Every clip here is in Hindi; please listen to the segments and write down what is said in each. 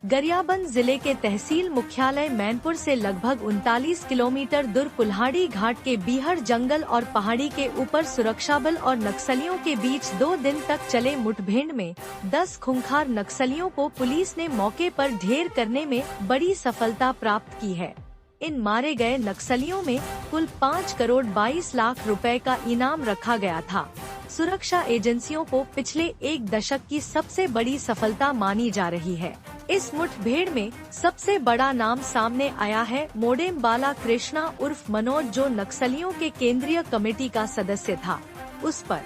गरियाबंद जिले के तहसील मुख्यालय मैनपुर से लगभग 39 किलोमीटर दूर कुल्हाड़ी घाट के बीहड़ जंगल और पहाड़ी के ऊपर सुरक्षा बल और नक्सलियों के बीच 2 दिन तक चले मुठभेड़ में 10 खूंखार नक्सलियों को पुलिस ने मौके पर ढेर करने में बड़ी सफलता प्राप्त की है। इन मारे गए नक्सलियों में कुल 5 करोड़ 22 लाख रुपए का इनाम रखा गया था। सुरक्षा एजेंसियों को पिछले 1 दशक की सबसे बड़ी सफलता मानी जा रही है। इस मुठभेड़ में सबसे बड़ा नाम सामने आया है मोडेम बाला कृष्णा उर्फ मनोज, जो नक्सलियों के केंद्रीय कमेटी का सदस्य था। उस पर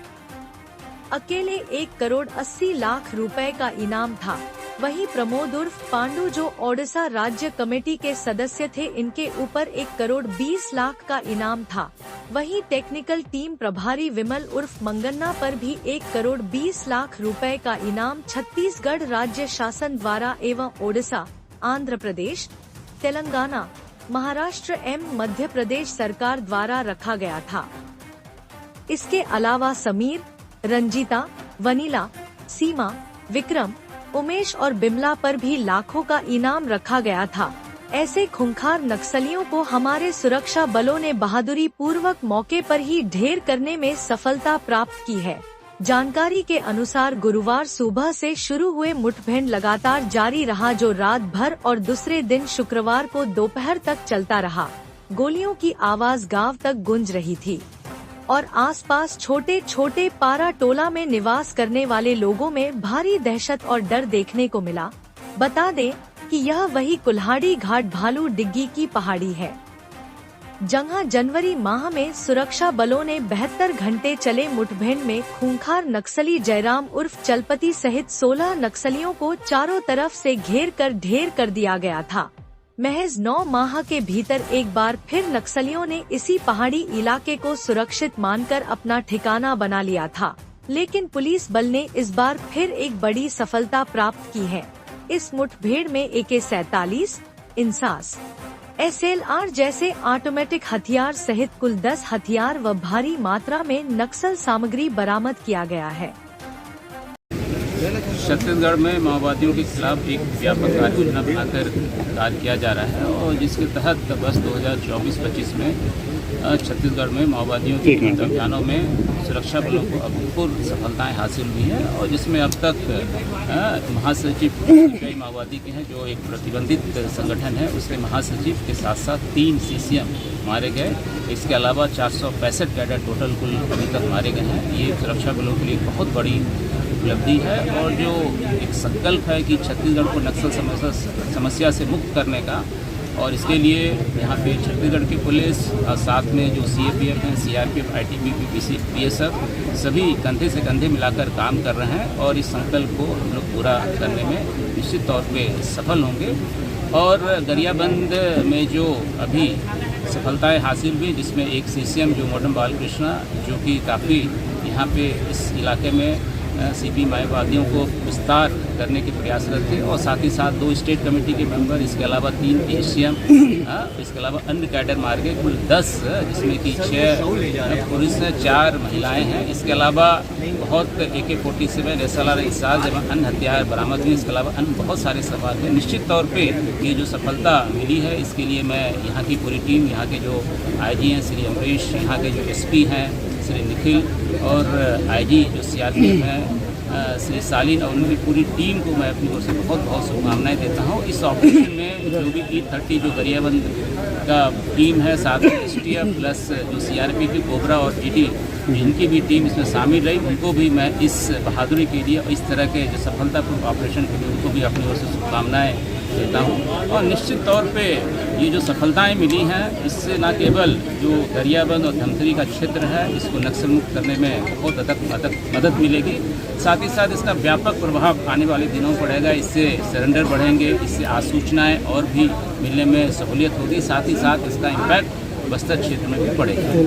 अकेले 1 करोड़ 80 लाख रुपए का इनाम था। वहीं प्रमोद उर्फ पांडु, जो ओडिशा राज्य कमेटी के सदस्य थे, इनके ऊपर 1 करोड़ 20 लाख का इनाम था। वहीं टेक्निकल टीम प्रभारी विमल उर्फ मंगन्ना पर भी 1 करोड़ 20 लाख रुपए का इनाम छत्तीसगढ़ राज्य शासन द्वारा एवं ओडिशा, आंध्र प्रदेश, तेलंगाना, महाराष्ट्र एवं मध्य प्रदेश सरकार द्वारा रखा गया था। इसके अलावा समीर, रंजीता, वनीला, सीमा, विक्रम, उमेश और बिमला पर भी लाखों का इनाम रखा गया था। ऐसे खूंखार नक्सलियों को हमारे सुरक्षा बलों ने बहादुरी पूर्वक मौके पर ही ढेर करने में सफलता प्राप्त की है। जानकारी के अनुसार गुरुवार सुबह से शुरू हुए मुठभेड़ लगातार जारी रहा, जो रात भर और दूसरे दिन शुक्रवार को दोपहर तक चलता रहा। गोलियों की आवाज गांव तक गूंज रही थी और आसपास छोटे छोटे पारा टोला में निवास करने वाले लोगों में भारी दहशत और डर देखने को मिला। बता दें कि यह वही कुल्हाड़ी घाट भालू डिग्गी की पहाड़ी है, जहां जनवरी माह में सुरक्षा बलों ने 72 घंटे चले मुठभेड़ में खूंखार नक्सली जयराम उर्फ चलपति सहित 16 नक्सलियों को चारों तरफ से घेर कर ढेर कर दिया गया था। महज 9 माह के भीतर एक बार फिर नक्सलियों ने इसी पहाड़ी इलाके को सुरक्षित मानकर अपना ठिकाना बना लिया था, लेकिन पुलिस बल ने इस बार फिर एक बड़ी सफलता प्राप्त की है। इस मुठभेड़ में AK-47, इंसास, SLR जैसे ऑटोमेटिक हथियार सहित कुल 10 हथियार व भारी मात्रा में नक्सल सामग्री बरामद किया गया है। छत्तीसगढ़ में माओवादियों के खिलाफ एक व्यापक कार्य योजना बनाकर कार्य किया जा रहा है और जिसके तहत वर्ष 2024-25 में छत्तीसगढ़ में माओवादियों के अभियानों में सुरक्षा बलों को अभूतपूर्व सफलताएं हासिल हुई हैं और जिसमें अब तक महासचिव कई माओवादी के हैं, जो एक प्रतिबंधित संगठन है, उसके महासचिव के साथ साथ 3 CCM मारे गए। इसके अलावा 465 कैडर टोटल कुल अभी तक मारे गए हैं। ये सुरक्षा बलों के लिए बहुत बड़ी उपलब्धि है और जो एक संकल्प है कि छत्तीसगढ़ को नक्सल समस्या से मुक्त करने का, और इसके लिए यहाँ पे छत्तीसगढ़ की पुलिस और साथ में जो CAPF हैं, CRPF, ITBP, BSF सभी कंधे से कंधे मिलाकर काम कर रहे हैं और इस संकल्प को हम लोग पूरा करने में निश्चित तौर पे सफल होंगे। और गरियाबंद में जो अभी सफलताएं हासिल हुई, जिसमें एक CCM जो मोडेम बाला कृष्णा, जो कि काफ़ी यहाँ पे इस इलाके में CP माओवादियों को विस्तार करने के प्रयासरत थे और साथ ही साथ 2 स्टेट कमेटी के मेंबर, इसके अलावा 3 ACM, इसके अलावा अन्य कैडर मार गए कुल 10, जिसमें कि 6 पुरुष हैं, 4 महिलाएं हैं। इसके अलावा बहुत AK-47 SLR इंसास एवं अन्य हथियार बरामद हुए। इसके अलावा अन्य बहुत सारे सवाल हैं। निश्चित तौर पर ये जो सफलता मिली है, इसके लिए मैं यहाँ की पूरी टीम, यहाँ के जो IG हैं श्री अमरीश, यहाँ के जो SP हैं श्री निखिल और IG जो CRPF हैं श्री सालिन और उनकी पूरी टीम को मैं अपनी ओर से बहुत बहुत शुभकामनाएं देता हूं। इस ऑपरेशन में जो भी E30 जो गरियाबंद का टीम है, साथ में STF प्लस जो CRPF की कोबरा और GT, इनकी भी टीम इसमें शामिल रही, उनको भी मैं इस बहादुरी के लिए और इस तरह के जो सफलतापूर्ण ऑपरेशन के लिए उनको भी अपनी ओर से शुभकामनाएँ देता हूँ। और निश्चित तौर पे ये जो सफलताएं मिली हैं, इससे न केवल जो गरियाबंद और धमतरी का क्षेत्र है, इसको नक्सल मुक्त करने में बहुत अधिक मदद मिलेगी। साथ ही साथ इसका व्यापक प्रभाव आने वाले दिनों में पड़ेगा। इससे सरेंडर बढ़ेंगे, इससे आसूचनाएँ और भी मिलने में सहूलियत होगी। साथ ही साथ इसका इम्पैक्ट बस्तर क्षेत्र में भी पड़ेगा।